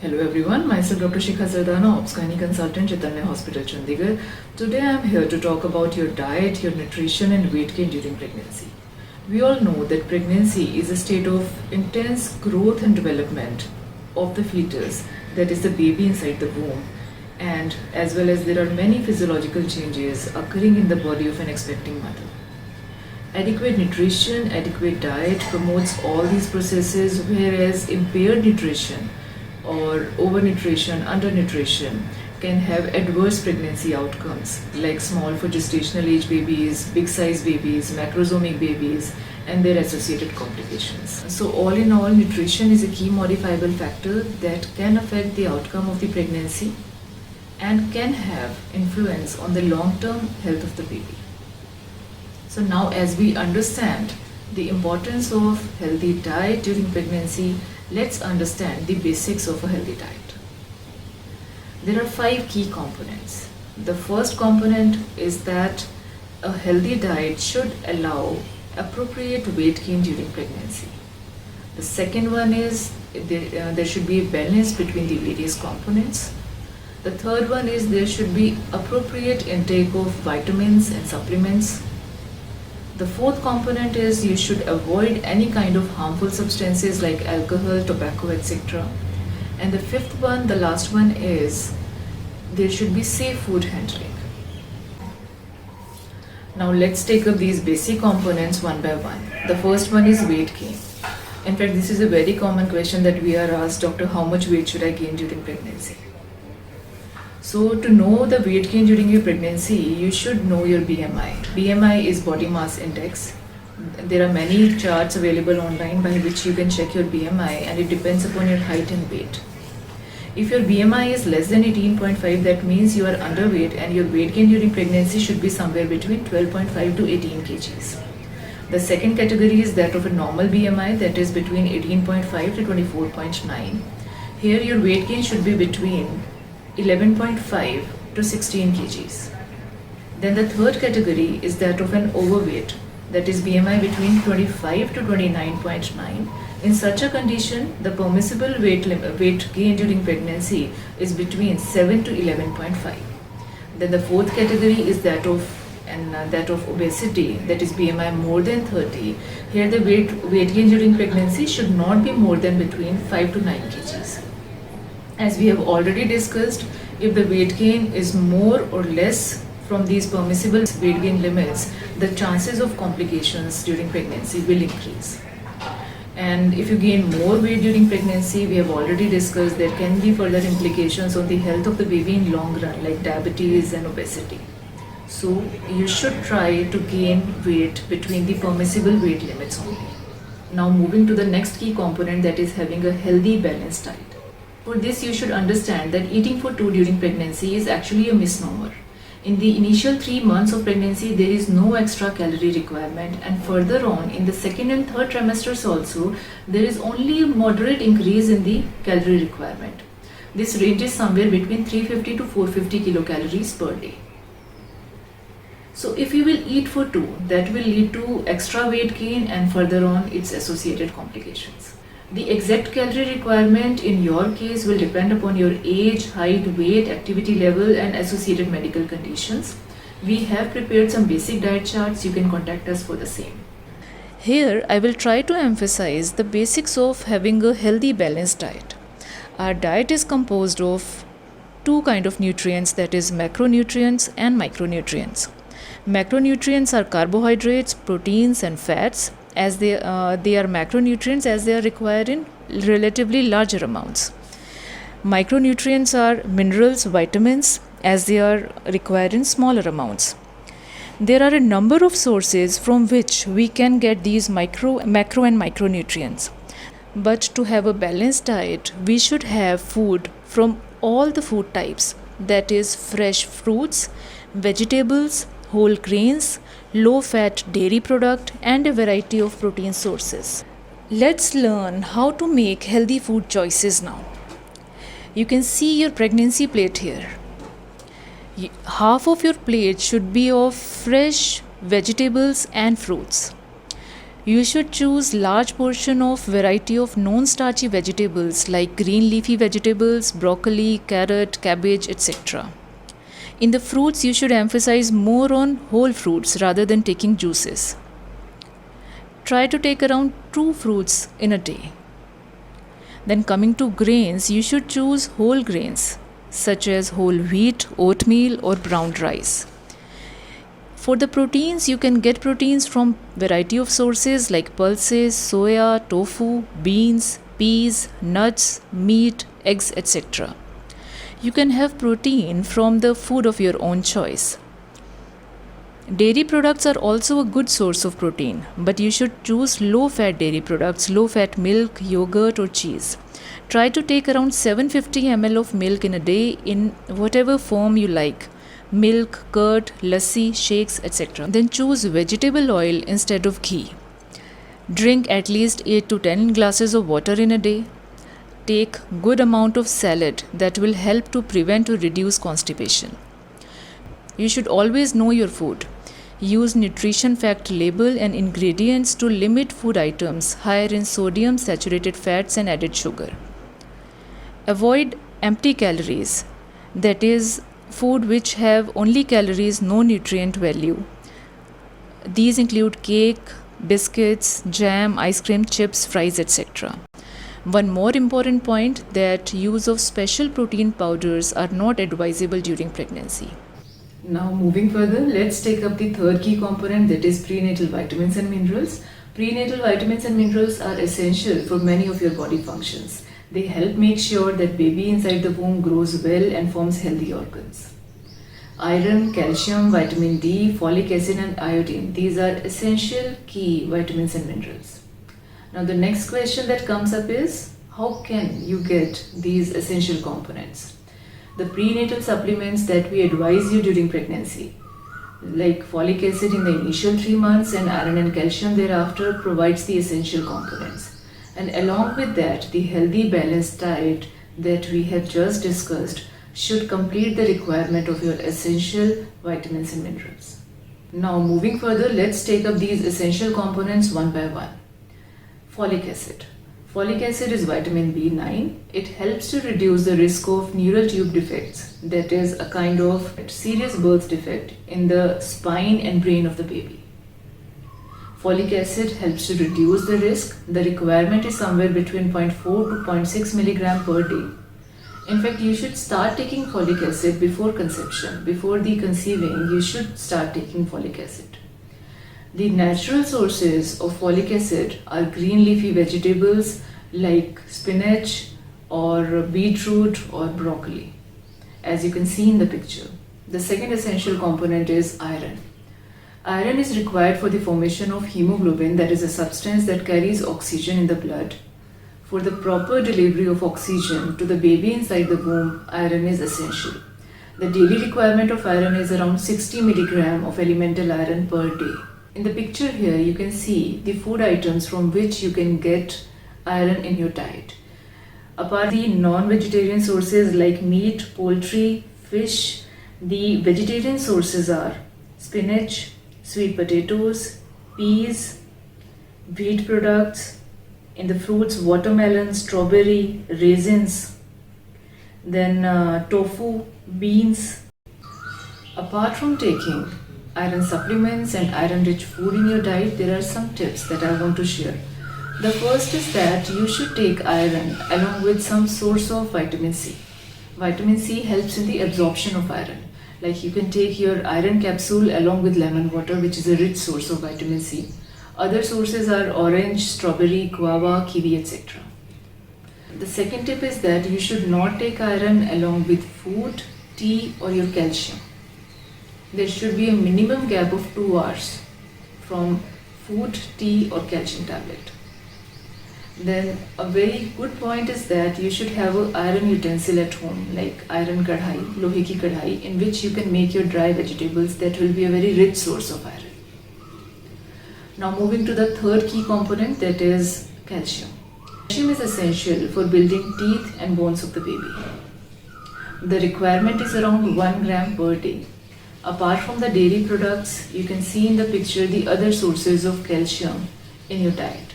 Hello everyone, myself Dr. Shikha Zardana, Obs-Gynae Consultant, Chaitanya Hospital, Chandigarh. Today I am here to talk about your diet, your nutrition and weight gain during pregnancy. We all know that pregnancy is a state of intense growth and development of the fetus, that is the baby inside the womb, and as well as there are many physiological changes occurring in the body of an expecting mother. Adequate nutrition, adequate diet promotes all these processes, whereas impaired nutrition or overnutrition, undernutrition can have adverse pregnancy outcomes like small for gestational age babies, big size babies, macrosomic babies, and their associated complications. So all in all, nutrition is a key modifiable factor that can affect the outcome of the pregnancy and can have influence on the long-term health of the baby. So now as we understand the importance of healthy diet during pregnancy, let's understand the basics of a healthy diet. There are 5 key components. The first component is that a healthy diet should allow appropriate weight gain during pregnancy. The second one is there should be a balance between the various components. The third one is there should be appropriate intake of vitamins and supplements. The fourth component is you should avoid any kind of harmful substances like alcohol, tobacco, etc. And the fifth one, the last one, is there should be safe food handling. Now let's take up these basic components one by one. The first one is weight gain. In fact, this is a very common question that we are asked, Doctor, how much weight should I gain during pregnancy? So to know the weight gain during your pregnancy, you should know your BMI. BMI is body mass index. There are many charts available online by which you can check your BMI, and it depends upon your height and weight. If your BMI is less than 18.5, that means you are underweight and your weight gain during pregnancy should be somewhere between 12.5 to 18 kgs. The second category is that of a normal BMI, that is between 18.5 to 24.9. Here your weight gain should be between 11.5 to 16 kgs. Then the third category is that of an overweight, that is BMI between 25 to 29.9. In such a condition, the permissible weight gain during pregnancy is between 7 to 11.5. Then the fourth category is that of obesity, that is BMI more than 30. Here the weight gain during pregnancy should not be more than between 5 to 9 kgs. As we have already discussed, if the weight gain is more or less from these permissible weight gain limits, the chances of complications during pregnancy will increase. And if you gain more weight during pregnancy, we have already discussed there can be further implications on the health of the baby in long run, like diabetes and obesity. So you should try to gain weight between the permissible weight limits only. Now moving to the next key component, that is having a healthy balanced diet. For this, you should understand that eating for 2 during pregnancy is actually a misnomer. In the initial 3 months of pregnancy, there is no extra calorie requirement, and further on in the second and third trimesters also, there is only a moderate increase in the calorie requirement. This ranges somewhere between 350 to 450 kilocalories per day. So if you will eat for 2, that will lead to extra weight gain and further on its associated complications. The exact calorie requirement in your case will depend upon your age, height, weight, activity level and associated medical conditions. We have prepared some basic diet charts. You can contact us for the same. Here I will try to emphasize the basics of having a healthy balanced diet. Our diet is composed of 2 kinds of nutrients, that is macronutrients and micronutrients. Macronutrients are carbohydrates, proteins and fats, as they are macronutrients as they are required in relatively larger amounts. Micronutrients are minerals, vitamins, as they are required in smaller amounts. There are a number of sources from which we can get these macro and micronutrients. But to have a balanced diet, we should have food from all the food types, that is fresh fruits, vegetables, whole grains, low-fat dairy product and a variety of protein sources. Let's learn how to make healthy food choices now. You can see your pregnancy plate here. Half of your plate should be of fresh vegetables and fruits. You should choose large portion of variety of non-starchy vegetables like green leafy vegetables, broccoli, carrot, cabbage, etc. In the fruits, you should emphasize more on whole fruits rather than taking juices. Try to take around 2 fruits in a day. Then coming to grains, you should choose whole grains such as whole wheat, oatmeal or brown rice. For the proteins, you can get proteins from variety of sources like pulses, soya, tofu, beans, peas, nuts, meat, eggs, etc. You can have protein from the food of your own choice. Dairy products are also a good source of protein, but you should choose low-fat dairy products, low-fat milk, yogurt or cheese. Try to take around 750 ml of milk in a day in whatever form you like. Milk, curd, lassi, shakes, etc. Then choose vegetable oil instead of ghee. Drink at least 8 to 10 glasses of water in a day. Take good amount of salad that will help to prevent or reduce constipation. You should always know your food. Use nutrition fact label and ingredients to limit food items higher in sodium, saturated fats and added sugar. Avoid empty calories, that is, food which have only calories, no nutrient value. These include cake, biscuits, jam, ice cream, chips, fries, etc. One more important point, that use of special protein powders are not advisable during pregnancy. Now moving further, let's take up the third key component, that is prenatal vitamins and minerals. Prenatal vitamins and minerals are essential for many of your body functions. They help make sure that baby inside the womb grows well and forms healthy organs. Iron, calcium, vitamin D, folic acid and iodine, these are essential key vitamins and minerals. Now the next question that comes up is, how can you get these essential components? The prenatal supplements that we advise you during pregnancy, like folic acid in the initial 3 months and iron and calcium thereafter, provides the essential components. And along with that, the healthy balanced diet that we have just discussed should complete the requirement of your essential vitamins and minerals. Now moving further, let's take up these essential components one by one. Folic acid. Folic acid is vitamin B9. It helps to reduce the risk of neural tube defects, that is a kind of serious birth defect in the spine and brain of the baby. Folic acid helps to reduce the risk. The requirement is somewhere between 0.4 to 0.6 milligram per day. In fact, you should start taking folic acid before conception. Before the conceiving, you should start taking folic acid. The natural sources of folic acid are green leafy vegetables like spinach or beetroot or broccoli, as you can see in the picture. The second essential component is iron. Iron is required for the formation of hemoglobin, that is a substance that carries oxygen in the blood. For the proper delivery of oxygen to the baby inside the womb, iron is essential. The daily requirement of iron is around 60 milligram of elemental iron per day. In the picture here, you can see the food items from which you can get iron in your diet. Apart the non-vegetarian sources like meat, poultry, fish, the vegetarian sources are spinach, sweet potatoes, peas, wheat products. In the fruits, watermelon, strawberry, raisins, then tofu, beans. Apart from taking iron supplements and iron-rich food in your diet, there are some tips that I want to share. The first is that you should take iron along with some source of vitamin C. Vitamin C helps in the absorption of iron. Like you can take your iron capsule along with lemon water, which is a rich source of vitamin C. Other sources are orange, strawberry, guava, kiwi, etc. The second tip is that you should not take iron along with food, tea or your calcium. There should be a minimum gap of 2 hours from food, tea or calcium tablet. Then a very good point is that you should have an iron utensil at home, like iron kadhai, lohe ki kadhai, in which you can make your dry vegetables. That will be a very rich source of iron. Now moving to the third key component, that is calcium. Calcium is essential for building teeth and bones of the baby. The requirement is around 1 gram per day. Apart from the dairy products, you can see in the picture the other sources of calcium in your diet.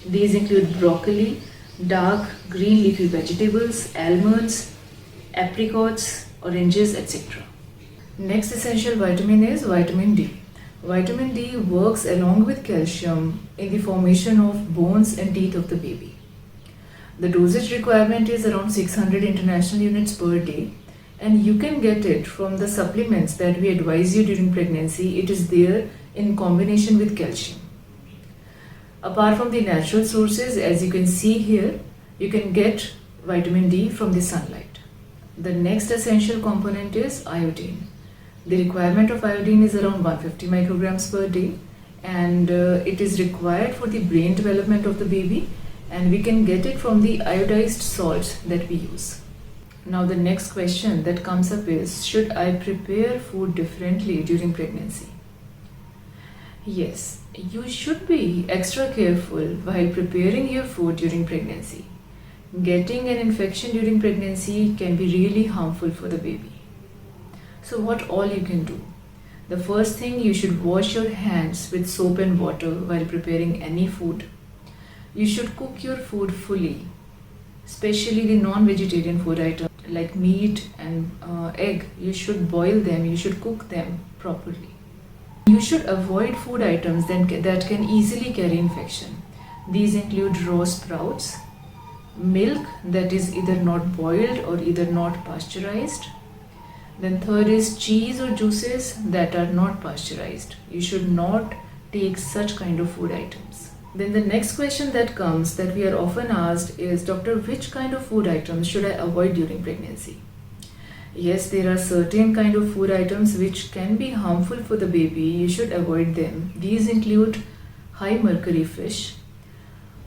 These include broccoli, dark green leafy vegetables, almonds, apricots, oranges, etc. Next essential vitamin is vitamin D. Vitamin D works along with calcium in the formation of bones and teeth of the baby. The dosage requirement is around 600 international units per day, and you can get it from the supplements that we advise you during pregnancy. It is there in combination with calcium. Apart from the natural sources, as you can see here, you can get vitamin D from the sunlight. The next essential component is iodine. The requirement of iodine is around 150 micrograms per day, and it is required for the brain development of the baby, and we can get it from the iodized salts that we use. Now the next question that comes up is, should I prepare food differently during pregnancy? Yes, you should be extra careful while preparing your food during pregnancy. Getting an infection during pregnancy can be really harmful for the baby. So what all you can do? The first thing, you should wash your hands with soap and water while preparing any food. You should cook your food fully, especially the non-vegetarian food items like meat and egg. You should boil them, you should cook them properly. You should avoid food items that can easily carry infection. These include raw sprouts, milk that is either not boiled or either not pasteurized. Then third is cheese or juices that are not pasteurized. You should not take such kind of food items. Then the next question that comes, that we are often asked is, doctor, which kind of food items should I avoid during pregnancy? Yes, there are certain kind of food items which can be harmful for the baby. You should avoid them. These include high mercury fish.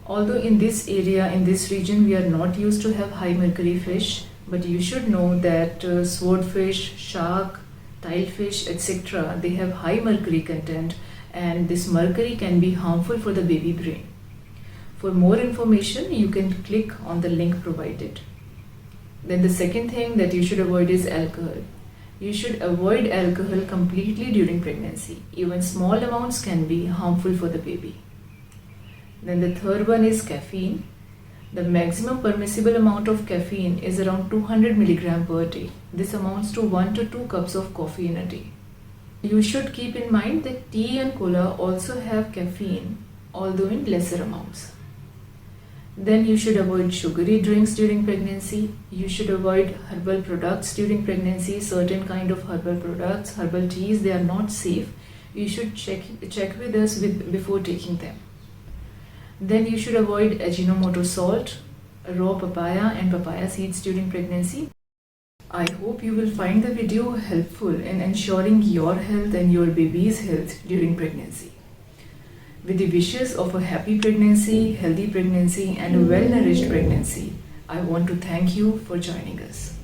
Although in this area, in this region, we are not used to have high mercury fish, but you should know that swordfish, shark, tilefish, etc., they have high mercury content, and this mercury can be harmful for the baby brain. For more information, you can click on the link provided. Then the second thing that you should avoid is alcohol. You should avoid alcohol completely during pregnancy. Even small amounts can be harmful for the baby. Then the third one is caffeine. The maximum permissible amount of caffeine is around 200 mg per day. This amounts to 1 to 2 cups of coffee in a day. You should keep in mind that tea and cola also have caffeine, although in lesser amounts. Then you should avoid sugary drinks during pregnancy. You should avoid herbal products during pregnancy. Certain kind of herbal products, herbal teas, they are not safe. You should check with us before taking them. Then you should avoid Ajinomoto salt, raw papaya and papaya seeds during pregnancy. I hope you will find the video helpful in ensuring your health and your baby's health during pregnancy. With the wishes of a happy pregnancy, healthy pregnancy and a well-nourished pregnancy, I want to thank you for joining us.